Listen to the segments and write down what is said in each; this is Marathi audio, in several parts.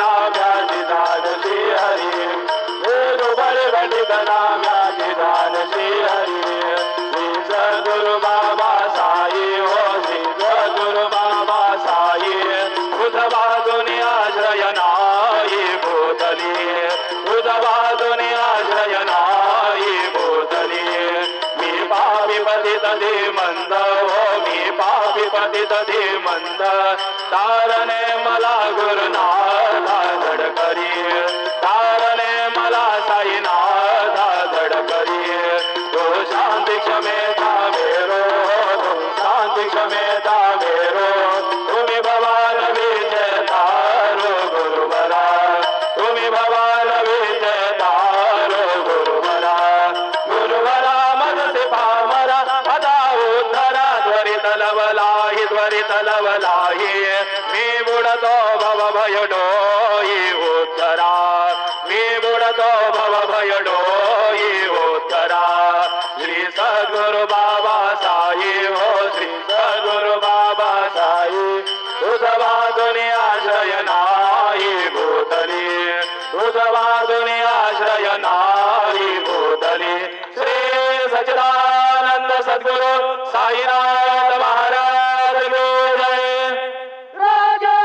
नाम्याची दान श्री हरी वेदोबळे घटिक नाम्याची दान श्री हरी श्री सद्गुरु बाबा साई हो श्री सद्गुरु बाबा साई उद्धवा दुनिया आश्रय नाही भूतली उद्धवा दुनिया आश्रय नाही भूतली मी पापी पतित धीमंत हो मी पापी पतित धीमंत तारणे मला गुरुनाथा धडकरी तारणे मला साईनाथा धडकरी तो शांती क्षमेता मेरो तो शांती क्षमेता मेरो तुम्ही भवान विजयतारो गुरुवरा तुम्ही भवान विजयतारो गुरुवरा गुरुवरा मनसे पामरा पदा उद्धरा त्वरित लवलाही मी बुडतो भव भय डोई उद्धरा मी बुडतो भव भय डोई उद्धरा श्री सद्गुरु बाबा साई हो श्री सद्गुरु बाबा साई उद्धवा दुनिया आश्रय नाही भूतली उद्धवा दुनिया आश्रय नाही भूतली श्री सच्चिदानंद सद्गुरु साईनाथ महाराज की जय राजा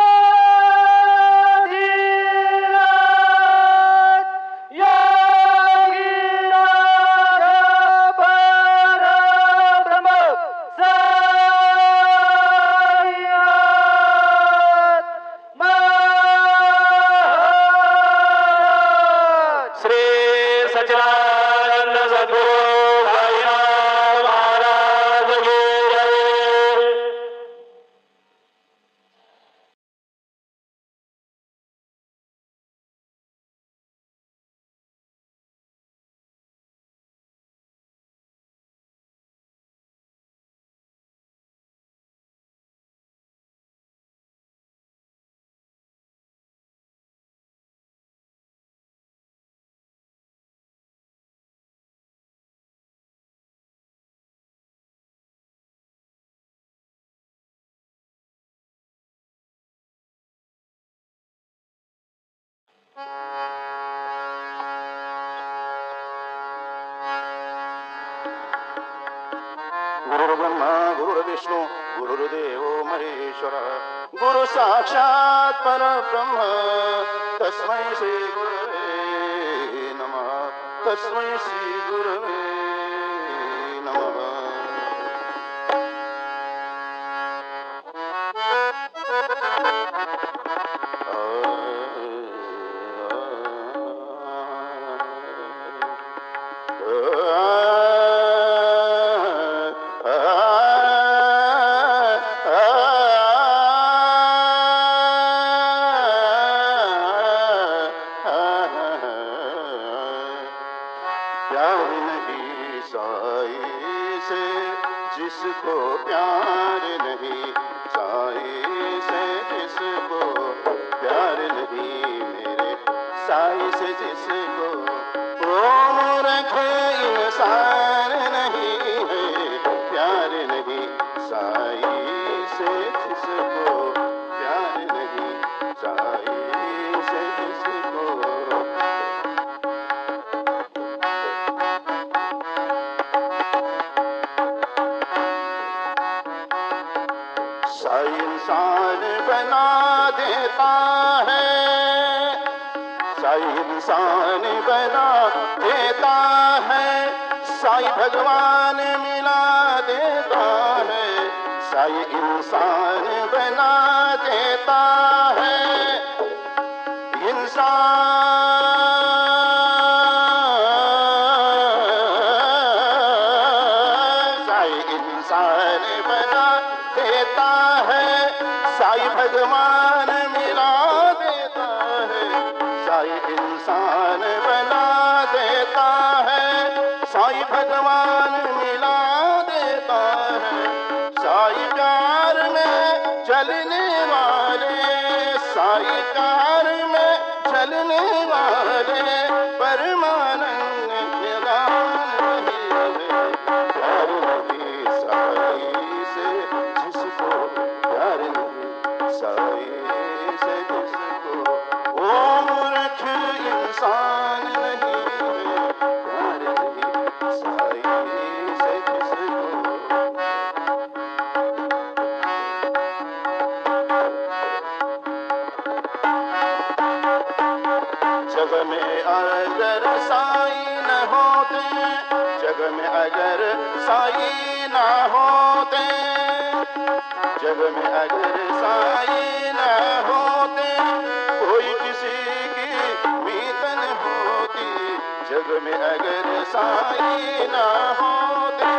गुरुर्ब्रह्मा गुरुर्विष्णू गुरुर्देवो महेश्वर गुरु साक्षात् परब्रह्म तस्मै श्री गुरवे नमः तस्मै श्री गुरवे नमः जिसको प्यार नहीं साई से जिसको प्यार नहीं मेरे साई से जिसको रोम रखे इंसान नहीं है प्यार नहीं साई से जिसको प्यार नहीं साई से जिसको साई इंसान बना देता है साई इंसान बना देता है साई भगवान मिला देता है साई इंसान बना देता है साई इंसान बना देता है साई भगवान मिला देता है साई इंसान बना देता है साई भगवान मिला देता है साई प्यार में चलने वाले साई प्यार में चलने वाले परमानंद निरान प्यार नहीं साई से जिसको प्यार नहीं साई से जिसको जग में अगर साई न होते, जग में अगर साई न होते, जग में अगर साई न होते, कोई किसी की मीत न होती। जग में अगर साई न होते,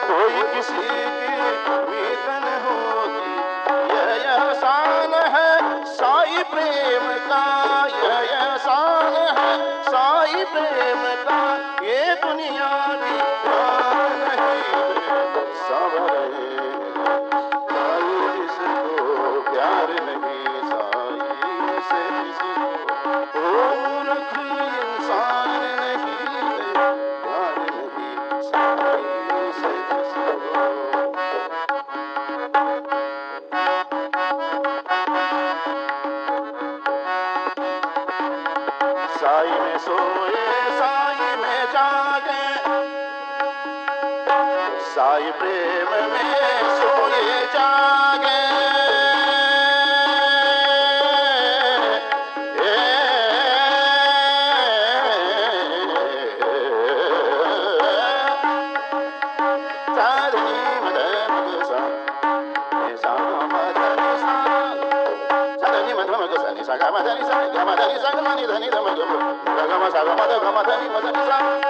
कोई किसी की मीत न होती। यह एहसान है साई प्रेम का, यह एहसान है साई प्रेम का। ये दुनिया की प्यार नहीं संवरे, साई जिसको प्यार नहीं, साई से जिसको मूर्ख इंसान नहीं, प्यार नहीं साई से जिसको। साई में सोए साई में जागे, साई प्रेम में सोए जागे।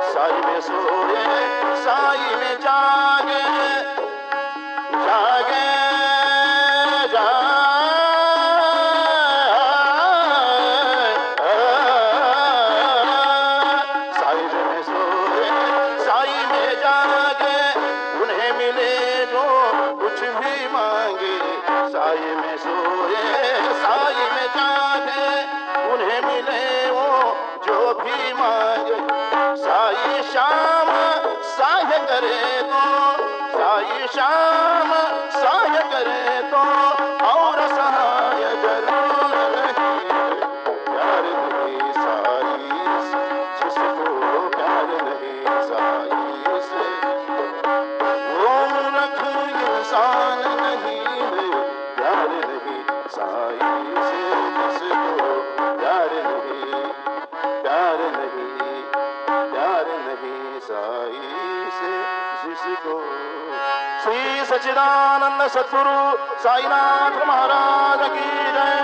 साई में सोए साई में जागे, जागे साई में सोए साई में जागे, उन्हें मिले जो कुछ भी मांगे। साई में सोए साई में जागे, उन्हें मिले वो जो भी मांगे। साई शाम साय करे तो, साई शाम साय करे तो, और सहाय जरूर नहीं। प्यार नहीं साई से जिसको प्यार नहीं, साई से वो मूर्ख इंसान नहीं है। प्यार नहीं साई से जिसको प्यार नहीं, प्यार नहीं, प्यार नहीं साई से जिसको। श्री सच्चिदानंद सद्गुरु साईनाथ महाराज की जय।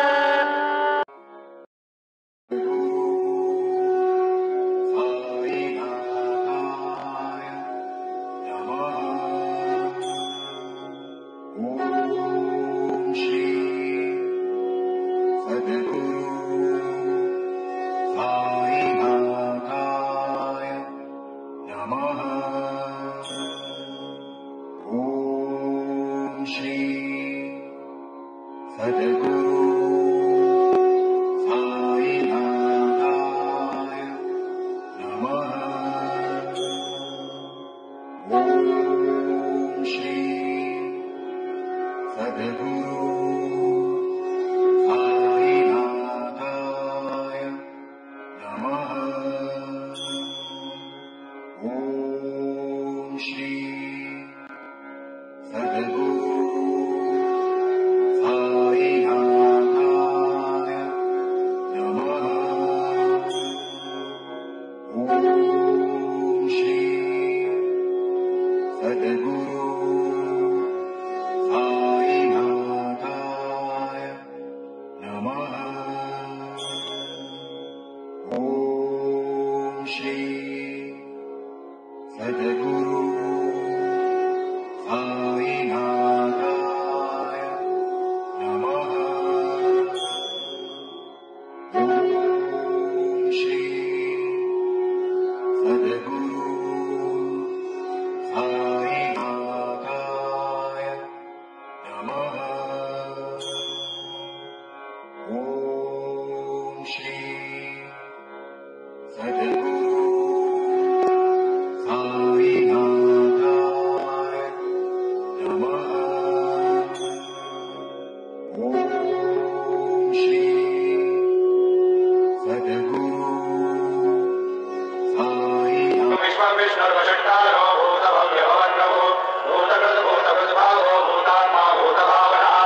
भूतात्मा भूतभावना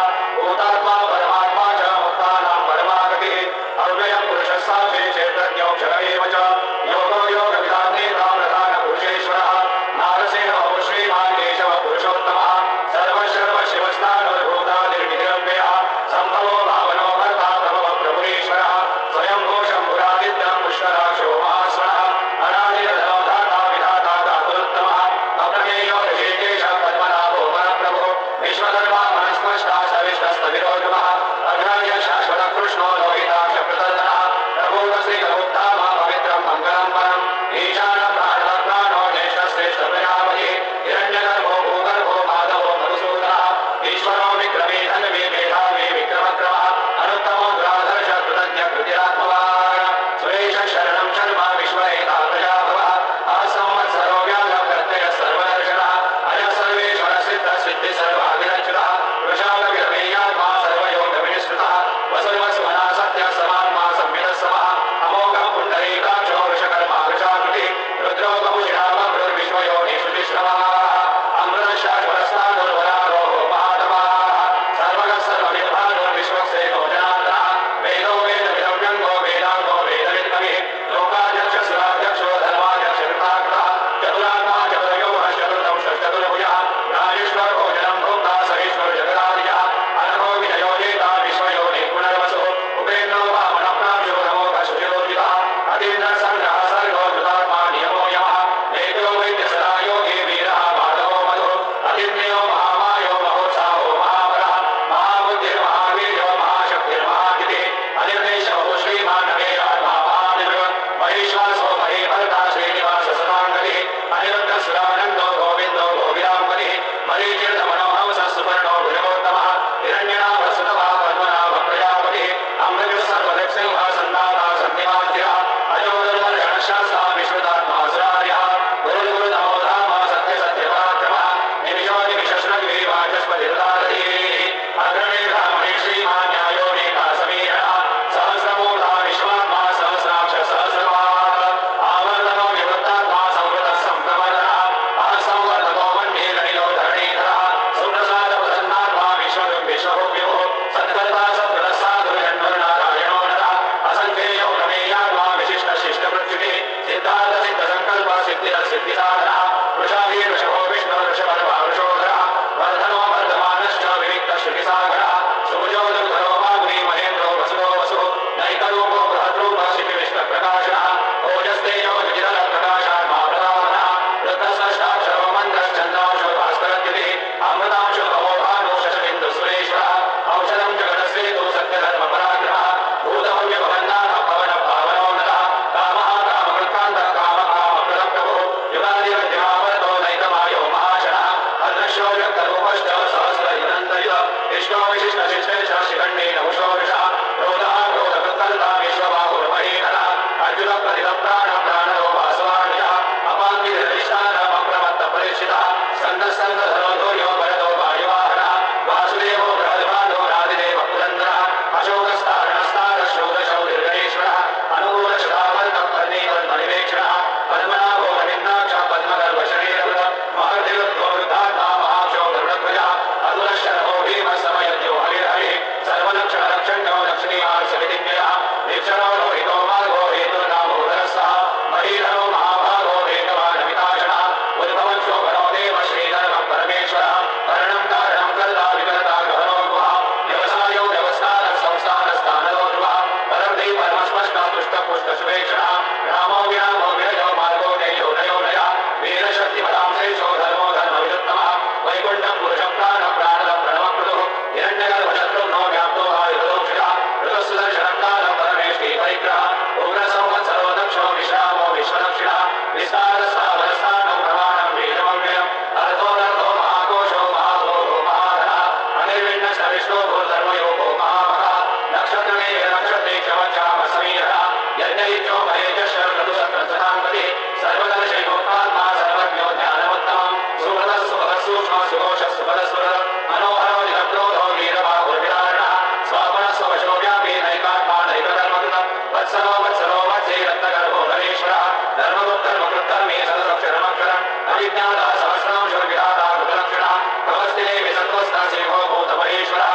विश्वभूम्यो सत्कर्ता सत्प्रसादुर्जन्मनारायणो नरः असंख्येयो प्रमेयात्मा विशिष्टशिष्टमृत्युः सिद्धार्थ सिद्धसंकल्प सिद्धिसाधनः वृषाही वृषभो विष्णु वृषभर्वा वृषोधरः वर्धनो वर्धमानश्च विविक्तश्रुतिसागरः सुभुजो दुर्धरो वाग्मी महेन्द्रो वसुदो वसुः नैकरूपो बृहद्रूपः शिखिविष्णुप्रकाशनः ओजस्तेजो विजितप्रकाशात्मा प्रतापनः वृद्धस्रष्टाक्षरो मन्त्रश्चन्द्रांशो भास्करद्युतिः अमृतांशो भवो भानो शशबिन्दुसुरेश्वरः औषधं जगदस्वेतु सत्यधर्मपराक्रमः भूतभव्यभवन्नाथः पवनपावनो नरः कामः कामकृत्कान्तः कामकामप्रदप्रभुः युगादिवद्यमावर्तो नैकमायो महाशनः अदृश्यो व्यक्तरूपश्च सहस्रयुनन्तयुः विष्णो विशिष्टशिष्टेश शिखण्डेन उषो वृषः क्रोधः क्रोधकृत्कर्ता विश्वबाहुर्महीधरः अर्जुनप्रतितप्राणप्राणो वासवाण्यः अपाङ्गिरिष्टानमप्रमत्तपरीक्षितः स्कन्दस्कन्दधरो धूर्यो भरतो वायुवाहनः वासुदेवो बृहद्भानो राधिदेवः पुरन्दरः अशोकस्तारणस्तारशूरशौर्यगणेश्वरः अनुकूलशतावर्तपर्णीवर्मनिवेक्षणः पद्मनाभो रविन्द्राक्षः पद्मगर्भशरीरकृतः महर्दिवृद्धो वृद्धात्मा महाक्षो गरुडध्वजः अतुलशरभो भीमः समयज्ञो हरिर्हरिः सर्वलक्षणरक्षण्यो लक्ष्मीवान् सवितिन्ययः निक्षरो लोहितो मार्गो हेतुर्नामोदरः महीधरो महाभागो वेगवानमिताशनः उद्भवक्षोभनो देव श्रीधर्मः परमेश्वरः करणं कारणं कर्ता विकर्ता गहनो गुहा व्यवसायो व्यवस्थानः संस्थानस्थानदो ध्रुवः परमधि परमस्पष्टः पुष्टपुष्टशुभेक्षणः रामो विरामो विरजो मार्गो नेयो नयो नयः वीरशक्तिपदां श्रेष्ठो धर्मो धर्मविदुत्तमः वैकुण्ठं पुरुषः प्राणः प्रणवकृतुः हिरण्यगर्भशत्रुघ्नो व्याप्तो आयुधदोक्षितः ऋतुसुदर्शनकालः परमेष्टि परिग्रहः उग्रसंवत्सरो दक्षो विश्रामो विश्वदक्षिणः विस्तारस्थावरस्थानं प्रमाणं वेदमव्ययम् अर्थोऽनर्थो महाकोशो महाभोगो महाधनः अनिर्विण्णस्तविष्णो भूधर्मयोगो महामहः नक्षत्रमेव नक्षत्रे क्षमक्षामः समीरः यज्ञयुज्यो महेजश्च क्रतुसत्रसदाम्पतिः सर्वदर्शयोत्तात्मा सर्वज्ञो ज्ञानमुत्तमम् सुहृदः सुभगः सूक्ष्मः सुघोषः सुपदस्फुरः मनोहरो निरक्रोधो वीरबाहुर्विदारणः स्वापनः स्ववशो व्यापी नैकात्मा नैकधर्मकृतः वत्सरो वत्सरो वत्से रत्नगर्भो धनेश्वरः धर्मकृद्धर्मकृद्धर्मे सदसक्षरमक्षरम् अभिज्ञातः सहस्रांशो विधाता कृतलक्षणः भवस्तिने विसत्त्वस्थः सिंहो भूतमहेश्वरः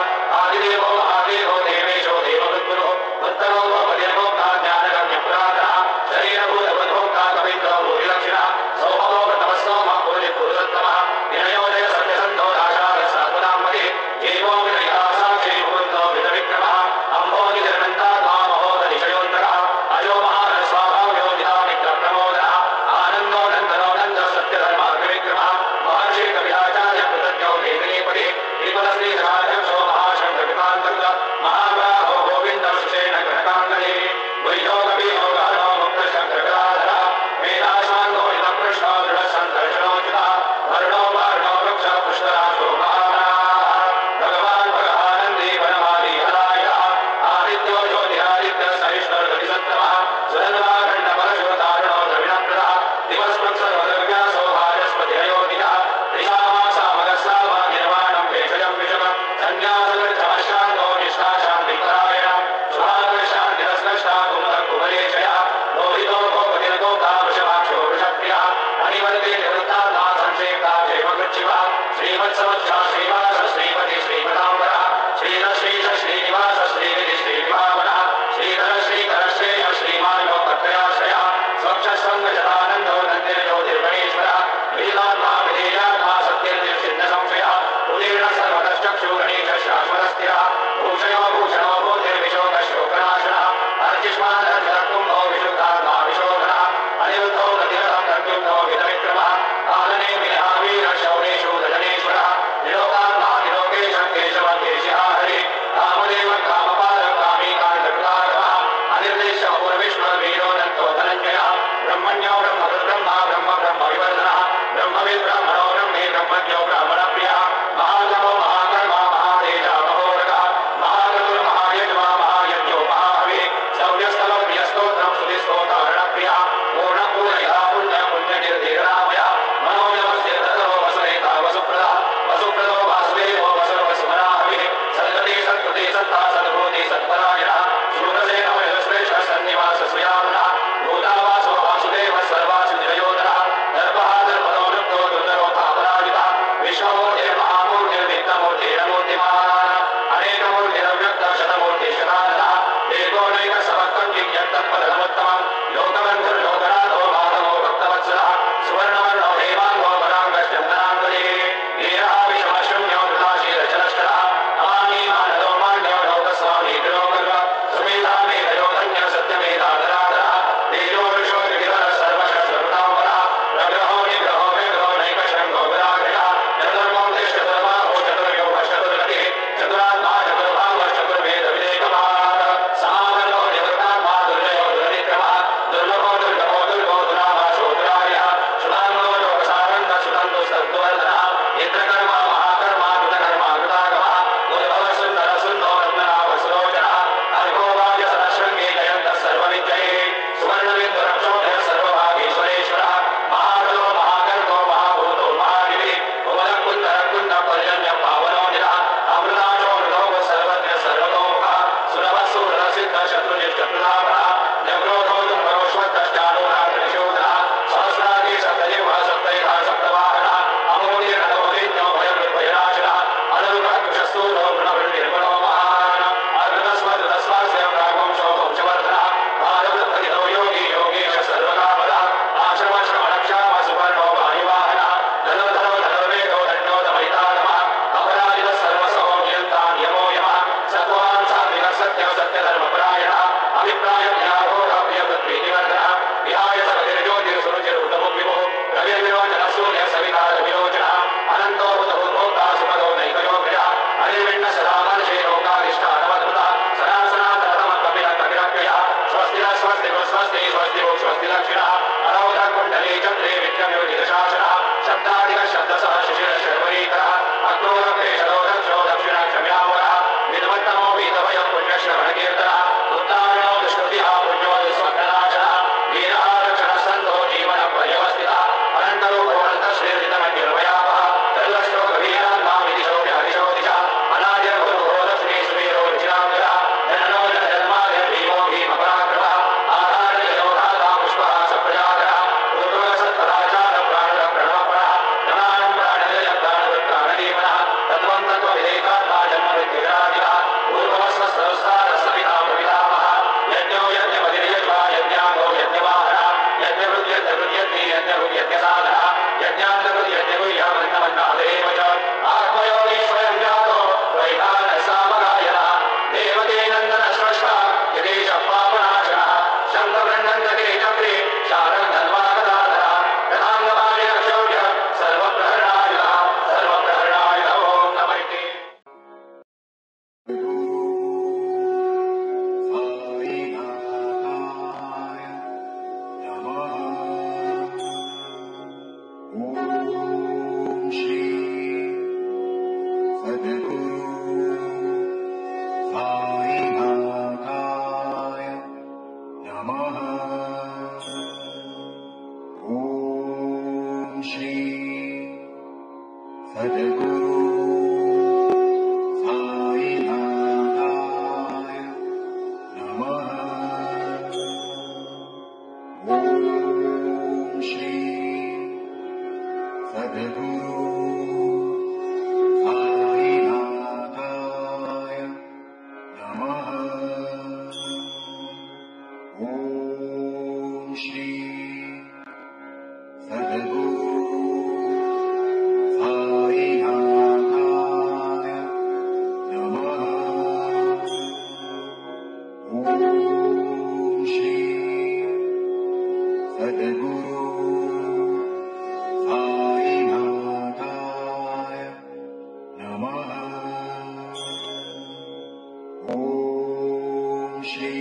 श्री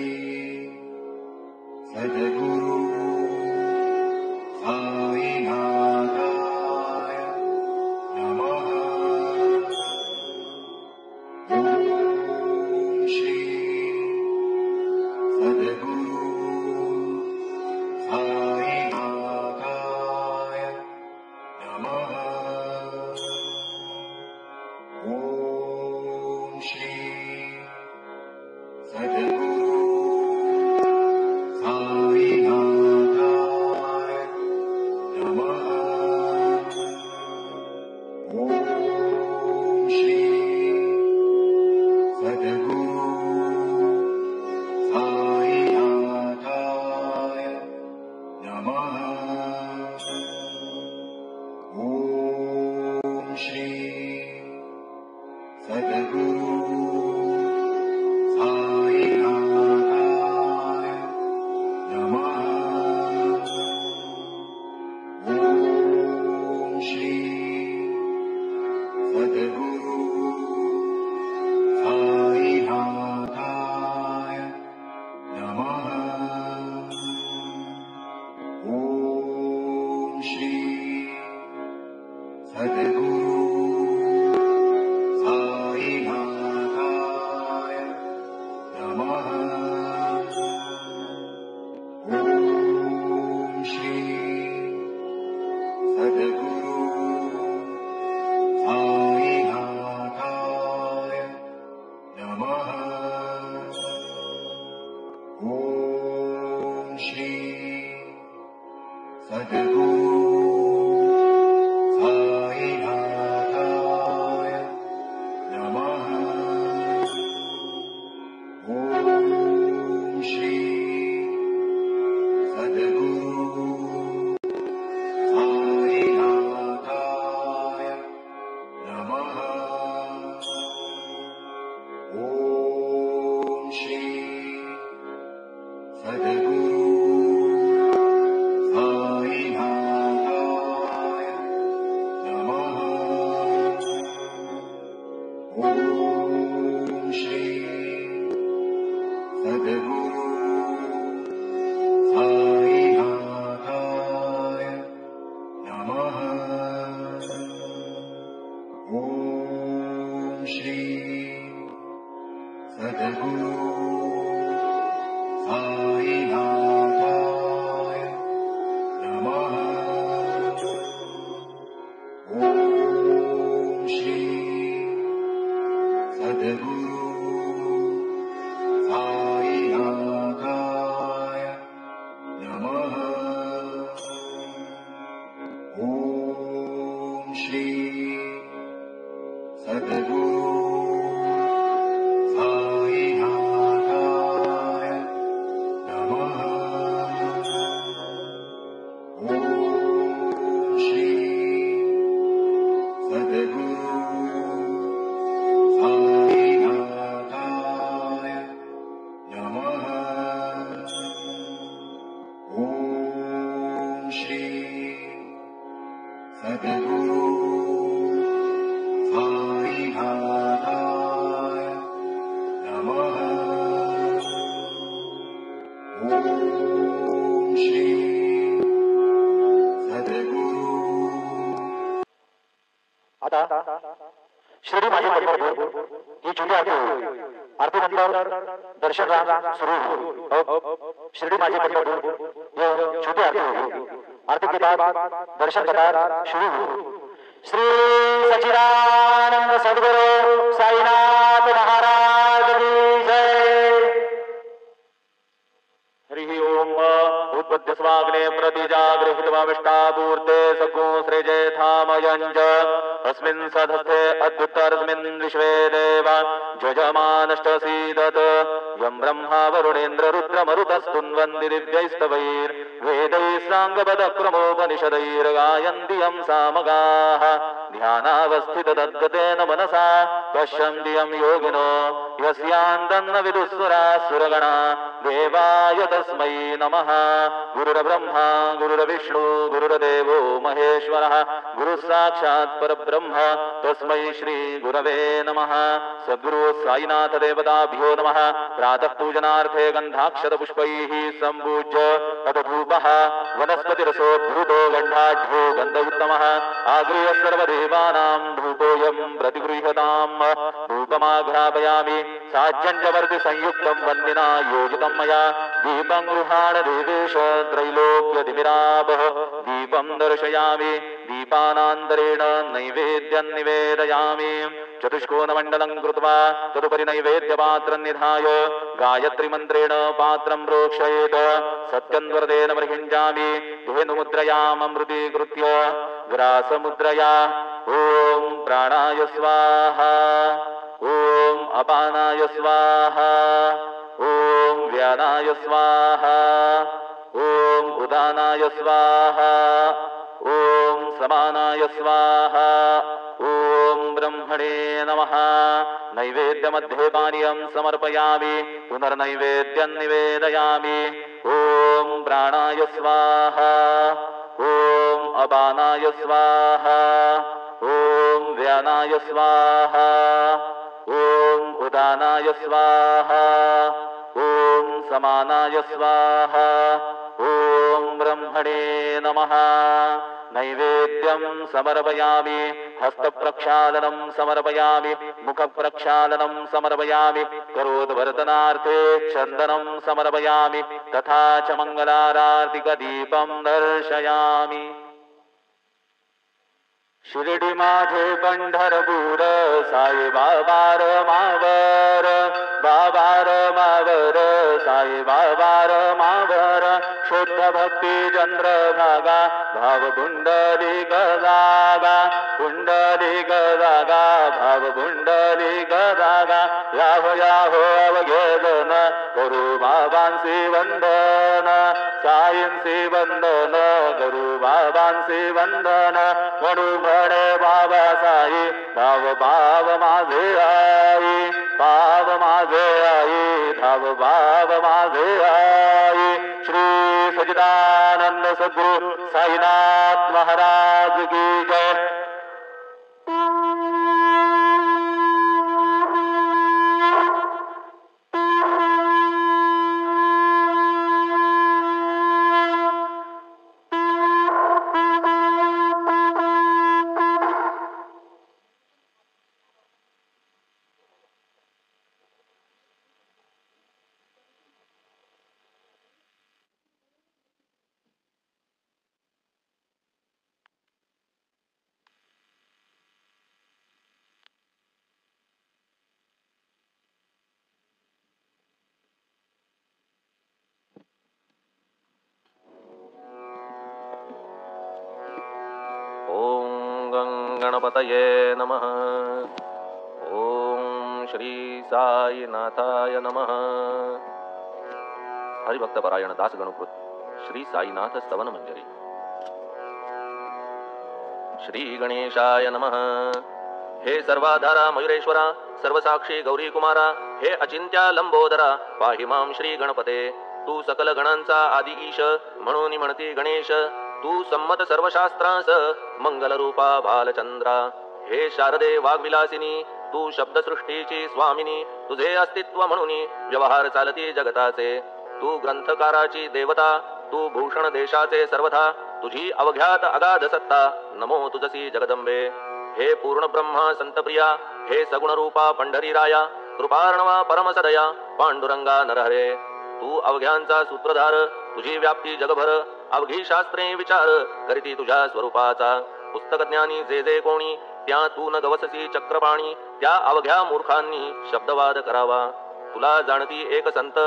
सद्गुरु साईनाथाय नमः। ओम श्री सद्गुरु साईनाथाय नमः। ओम श्री सद्गुरु साईनाथाय नमः। ओम श्री सद्गुरु साईनाथाय नमः। ओम श्री सद्गुरु साईनाथाय नमः। ओम श्री सद्गुरु साईनाथाय नमः। ओम श्री सद्गुरु साईनाथाय नमः। ओम श्री सद्गुरु साईनाथाय नमः। ओम श्री सद्गुरु साईनाथाय नमः। ओम श्री सद्गुरु साईनाथाय नमः। ओम श्री सद्गुरु साईनाथाय नमः। ओम श्री सद्गुरु साईनाथाय नमः। ओम श्री सद्गुरु साईनाथाय नमः। ओम श्री सद्गुरु साईनाथाय नमः। ओम श्री सद्गुरु साईनाथाय नमः। ओम श्री सद्गुरु साईनाथाय नमः। ओम श्री सद्गुरु साईनाथाय नमः। ओम श्री सद्गुरु आता शिर्डी माझे पंढरपूर ही छोटी आरतीनंतर दर्शन सुरू शिर्डी माझे पंढरपूर ये छोटी आरती होगी। आरती के बाद दर्शन कतार शुरू हुई। श्री सच्चिदानंद सद्गुरु साईनाथ महाराज की जय। हरि ओम उत्पत्ति स्वाग्ने प्रतिजागृहितवाविष्टापूर्ते सगो सृजेथामयञ्च अस्मिन् सधस्थे अद्युत्तरस्मिन् विश्वे देव जजमानष्टसीदत् यं ब्रह्मा वरुणेन्द्र रुद्रमरुतस्तुन्वन्ति दिव्यैस्तवैर्वेदैः साङ्गपदक्रमोपनिषदैर्गायन्ति यं सामगाः ध्यानावस्थिततद्गतेन मनसा पश्यन्ति यं योगिनो यस्यान्तन्न विदुःसुराः सुरगणा देवाय तस्मै नमः। गुरुर्ब्रह्मा गुरुर्विष्णु गुरुर्देवो महेश्वरः गुरुः साक्षात् परब्रह्म तस्मै श्री गुरवे नमः। सद्गुरु साईनाथ देवताभ्यो नमः। प्रातः पूजनार्थे गन्धाक्षतपुष्पैः सम्पूज्य तदधूपः वनस्पतिरसोद्धृतो गन्धाढ्यो गन्ध उत्तमः आगृह्य सर्वदेवानां धूपोऽयं प्रतिगृह्यताम्। धूपमाघ्रापयामि साज्यं च वर्धि संयुक्तं वन्दिना योजितं मया। दीपं गृहाण देवेश त्रैलोक्यतिमिरापः दीपं दर्शयामि दीपानान्तरेण नैवेद्यं निवेदयामि। चतुष्कोणमण्डलं कृत्वा तदुपरि नैवेद्यपात्रं निधाय गायत्रीमन्त्रेण पात्रं प्रोक्षयेत्। सत्यन्वरदेन मृहिञ्जामि धेनुमुद्रयाममृतीकृत्य ग्रासमुद्रया। ॐ प्राणाय स्वाहा ॐ अपानाय स्वाहा ॐ व्यानाय स्वाहा ॐ उदानाय स्वाहा ॐ समानाय स्वाहा ॐ ब्रह्मणे नमः। नैवेद्यमध्ये पानीयं समर्पयामि पुनर्नैवेद्यं निवेदयामि। ॐ प्राणाय स्वाहा ॐ अपानाय स्वाहा ॐ व्यानाय स्वाहा ॐ उदानाय स्वाहा ॐ समानाय स्वाहा ॐ ब्रह्मणे नमः। नैवेद्यं समर्पयामि हस्तप्रक्षालनं समर्पयामि मुखप्रक्षालनं समर्पयामि करोद्वर्तनार्थे चन्दनं समर्पयामि तथा च मङ्गलारार्तिकदीपं दर्शयामि। शिर्डी माझे पंढरपूर साई बाबार मावर बाबार मावर साई बाबार मावर शुद्ध भक्ती चंद्रभागा भाव कुंडली गजागा कुंडली गजागा भाव कुंडली गजागा याहो याहो अवघेदन करू बाबांसी वंदन साईंसी वंदन करू बाबांसी वंदन म्हणू म्हणे बाबा साई धाव भाव माझे आई भाव माझे आई धाव भाव माझे आई। श्री सच्चिदानंद सद्गुरु साईनाथ महाराज की जय। गणपतये नमः। ओम श्री साईनाथाय नमः। हरिभक्तपरायण दास गणकृत श्री साईनाथ स्तवन मंजरी। श्री गणेशाय नमः। हे सर्वाधारा मयुरेश्वरा सर्वसाक्षी गौरी कुमारा हे अचिंत्या लंबोदरा पाहि मां श्री गणपते। तू सकल गणांचा आदि ईश म्हणून म्हणती गणेश। तू संमत सर्वशास्त्रांस मंगल रूपा बालचंद्रा। हे शारदे वाग्विलासिनी तू शब्दसृष्टीची स्वामिनी। तुझे अस्तित्व म्हणून व्यवहार चालती जगताचे। तू ग्रंथकाराची देवता तू भूषण देशाचे सर्वथा। तुझी अवघ्यात अगाध सत्ता नमो तुझसी जगदंबे। हे पूर्ण ब्रह्मा संतप्रिया हे सगुण रूपा पंढरीराया। कृपार्णवा परमसदया पांडुरंगा नरहरे। तू अवघ्यांचा सूत्रधार तुझी व्याप्ती जगभर। अवघी शास्त्रे विचार करीती तुझ्या स्वरूपाचा। पुस्तक ज्ञानी जे जे कोणी त्या तू न गवससी चक्रपाणी। त्या अवघ्या मूर्खांनी शब्दवाद करावा। तुला जाणती एक संत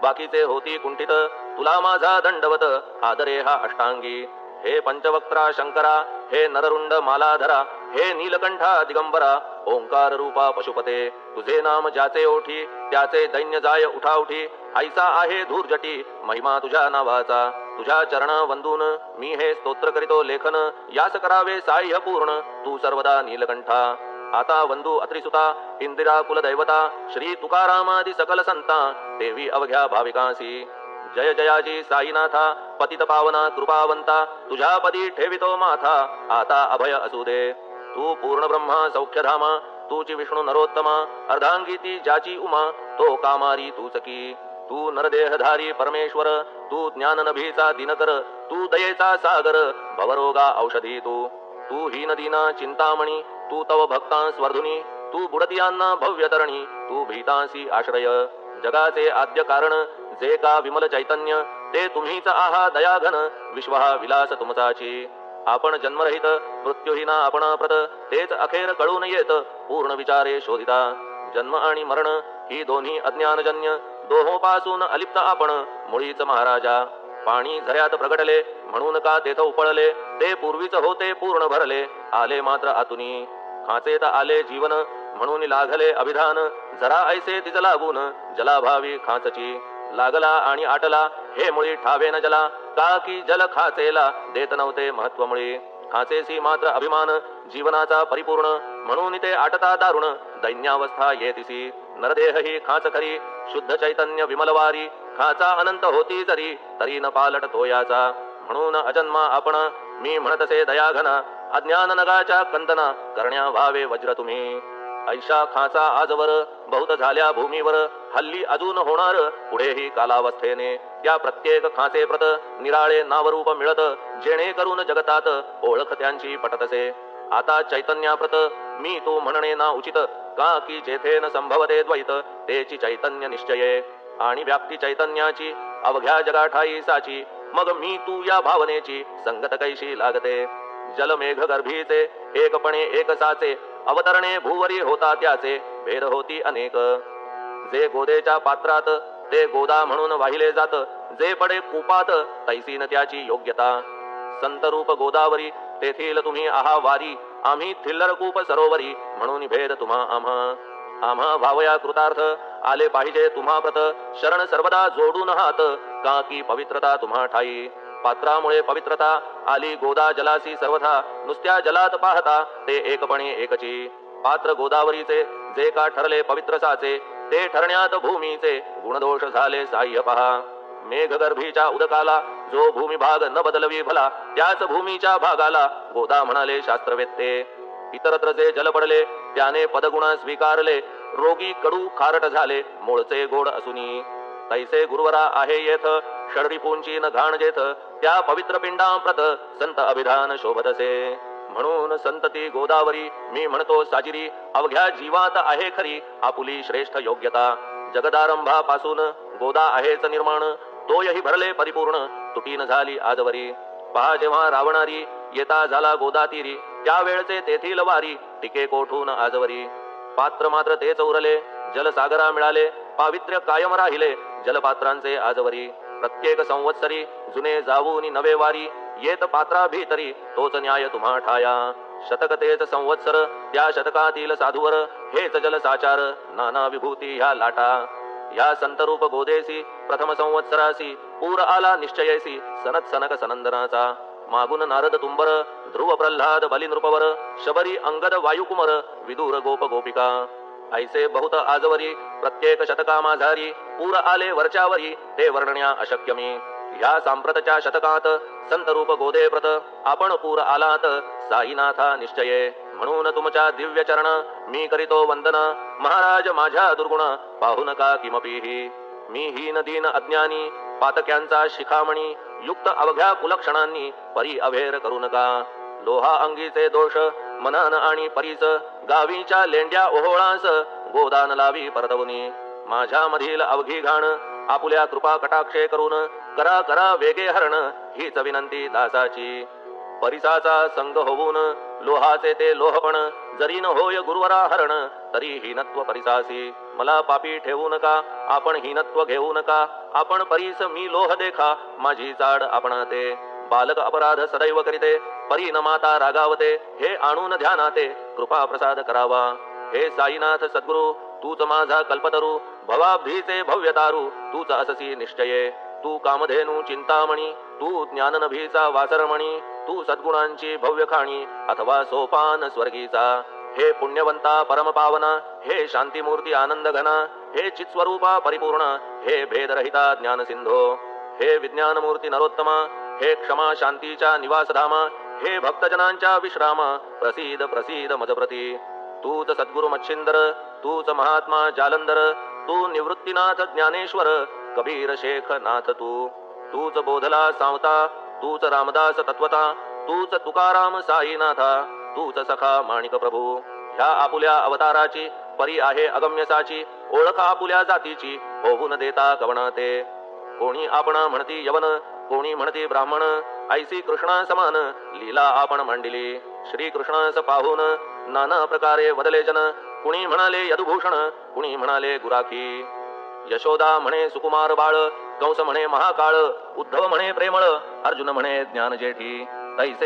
बाकीचे होती कुंठित। तुला माझा दंडवत आदरे हा अष्टांगी। हे पंचवक्त्रा शंकरा हे नररुंड मालाधरा। हे नीलकंठा दिगंबरा ओंकार रूपा पशुपते। तुझे नाम ज्याचे ओठी त्याचे दैन्य जाय उठाउठी। ऐसा आहे धूर्जटी महिमा तुझ्या नावाचा। तुझ्या चरण वंदून मी हे स्तोत्र करीतो लेखन। यास करावे साह्य पूर्ण तू सर्वदा नीलकंठा। आता वंदू अत्रिसुता इंदिरा कुलदैवता श्री तुकारामादी सकल संता देवी अवघ्या भाविकांसी जय जयाजी साईनाथा पतित पावना कृपावंता तुझ्या पदी ठेवितो माथा आता अभय असू दे तू पूर्ण ब्रह्मा सौख्यधामा तूची विष्णू नरोत्तमा अर्धांगीती ज्याची उमा तो कामारी तूच की तू नरदेहधारी परमेश्वर तू ज्ञान नभीचा दिनकर तू दयेचा सागर भवरोगा औषधी तू हीन दीना चिंतामणी तू तव भक्तां स्वर्धुनी तू बुडतियांना भव्यतरणी तू भीतांसी आश्रय जगाचे आद्य कारण जे का विमल चैतन्य ते तुम्हीच आहा दयाघन विश्व हा विलास तुमचाची आपण जन्मरहित मृत्यूहीना आपण प्रत तेच अखेर कळून येत पूर्ण विचारे शोधिता जन्म आणि मरण ही दोन्ही अज्ञानजन्य दोहोपासून अलिप्त आपण मुळीच महाराजा पाणी झऱ्यात प्रगटले म्हणून का तेथ उपळले ते पूर्वीच होते पूर्ण भरले आले मात्र आतुनी खाचेत आले जीवन म्हणून लागले अभिधान जरा ऐसे तिज लागून जलाभावी खाचची लागला आणि आटला हे मुळी ठावे न जला का की जल खाचेला देत नव्हते महत्व मुळी खाचेसी मात्र अभिमान जीवनाचा परिपूर्ण म्हणून ते आटता दारुण दैन्यावस्था येतिसी नरदेह ही खाच खरी शुद्ध चैतन्य विमलवारी खाचा अनंत होती जरी तरी न पालट तोयाचा म्हणून अजन्मा आपण मी म्हणतसे दयाघना अज्ञान नगाच्या कंदना करण्या व्हावे वज्र तुम्ही ऐशा खाचा आजवर बहुत झाल्या भूमीवर हल्ली अजून होणार पुढेही कालावस्थेने त्या प्रत्येक खाचे प्रत निराळे नावरूप मिळत जेणे करून जगतात ओळख त्यांची पटतसे आता चैतन्याप्रत मी तू म्हणणे ना उचित का की जेथे न संभवते द्वैत तेची चैतन्य निश्चये आणि व्याप्ती चैतन्याची अवघ्या जगाठाई साची मग मी तू या भावनेची संगत कैशी लागते जलमेघ गर्भीचे एकपणे एक साचे अवतरणे भूवरी होता त्याचे भेद होती अनेक जे गोदेच्या पात्रात ते गोदा म्हणून वाहिले जात जे पडे कुपात तैसी न त्याची योग्यता संतरूप गोदावरी तेथील तुम्ही आहा वारी आम्ही थिल्लर कूप सरोवरी म्हणून भेद तुम्हा आम्हा भावया कृतार्थ आले पाहिजे तुम्हा प्रत शरण सर्वदा जोडून हात का की पवित्रता तुम्हा ठाई पात्रामुळे पवित्रता आली गोदा जलासी सर्वथा नुसत्या जलात पाहता ते एकपणे एकची पात्र गोदावरीचे जे का ठरले पवित्र साचे ते ठरण्यात भूमीचे गुणदोष झाले साह्य पहा मेघगर्भीच्या उदकाला जो भूमिभाग न बदलवी भला त्याच भूमीच्या भागाला गोदा म्हणाले शास्त्रवेत्ते इतरत्र जे जल पडले त्याने पदगुण स्वीकारले रोगी कडू खारट झाले मूळचे गोड असुनी तैसे गुरुवरा आहे येथ षडरिपूंची न घाण जेथ त्या पवित्र पिंडाप्रत संत अभिधान शोभतसे म्हणून संतती गोदावरी मी म्हणतो साजिरी अवघ्या जीवात आहे खरी आपुली श्रेष्ठ योग्यता जगदारंभापासून गोदा आहेच निर्माण तोयही भरले परिपूर्ण तुटीन झाली आजवरी पहा जेव्हा रावणारी येता झाला गोदातीरी त्यावेळचे तेथील वारी टिके कोठून आजवरी पात्र मात्र तेच उरले जलसागरा मिळाले पावित्र्य कायम राहिले जलपात्रांचे आजवरी प्रत्येक संवत्सरी जुने जाऊनी नवे वारी येत पात्रा भीतरी तोच न्याय तुम्हा ठाया शतक तेच संवत्सर त्या शतकातील साधूवर हेच जल साचार नाना विभूती ह्या लाटा या संतरूप गोदेसी प्रथम संवत्सरासी पूर आला निश्चयसी सनत सनक सनंदनाचा मागून नारद तुंबर ध्रुव प्रल्हाद बलिनृपवर शबरी अंगद वायुकुमर विदूर गोप गोपिका ऐसे बहुत आजवरी प्रत्येक शतका माझारी पूर आले वरच्यावरी ते वर्णण्या अशक्य मी ह्या सांप्रतच्या शतकात संतरूप गोदे प्रत आपण पूर आलात साईनाथा निश्चये म्हणून तुमच्या दिव्य चरण मी करीतो वंदन महाराज माझ्या दुर्गुण पाहू नका किमपीही मी हीन दीन अज्ञानी पातक्यांचा शिखामणी युक्त अवघ्या कुलक्षणांनी परी अभेर करू नका लोहा अंगीचे दोष मनन आणि परीच गावीच्या लेंड्या ओहोळास गोदान लावी परतवनी माझ्या मधील अवघी घाण आपुल्या कृपा कटाक्षे करून करा करा वेगे हरण हीच विनंती दासाची परिसाचा संग होऊन लोहाचे ते लोहपण जरी न होय गुरुवरा हरण तरी हीनत्व परिसासी मला पापी ठेवू नका आपण हीनत्व घेऊ नका आपण परीस मी लोह देखा माझी चाड आपणाते बालक अपराध सदैव करीते परी न माता रागावते हे आणून ध्यानाते कृपा प्रसाद करावा हे साईनाथ सद्गुरु तूच माझा कल्पतरू भवाब्धीचे भव्यतारू तूच अससी निश्चये तू कामधेनू चिंतामणी तू ज्ञाननभीचा वासरमणी तू सद्गुणांची भव्य खाणी अथवा सोपान स्वर्गीचा हे पुण्यवंता परमपावना, हे शांतीमूर्ती आनंद घना, हे चित्स्वरूपा परिपूर्ण, हे भेदरहिता ज्ञान सिंधो, हे विज्ञानमूर्ती नरोत्तमा, हे क्षमा शांतीच्या निवासधामा, हे भक्तजनांच्या विश्राम, प्रसीद प्रसीद मजप्रती. तूच सद्गुरु मच्छिंदर, तूच महात्मा जालंधर, तू निवृत्तीनाथ ज्ञानेश्वर, कबीर शेख नाथ तूच बोधला सावता, तूच रामदास तत्वता, तूच तुकाराम साईनाथा, तूच सखा माणिक प्रभू. ह्या आपुल्या अवताराची परी आहे अगम्यसाची, ओळख आपुल्या जातीची होऊन देता कवण ते. कोणी आपणा म्हणती यवन, कोणी म्हणती ब्राह्मण, ऐसी कृष्णा समान लीला आपण मांडिली. श्री कृष्णास पाहून नाना प्रकारे वदले जन, कुणी म्हणाले यदुभूषण, कुणी म्हणाले गुराखी. यशोदा म्हणे सुकुमार बाळ, कंस म्हणे महाकाळ, उद्धव म्हणे प्रेमळ, अर्जुन म्हणे ज्ञान जेठी. तैसे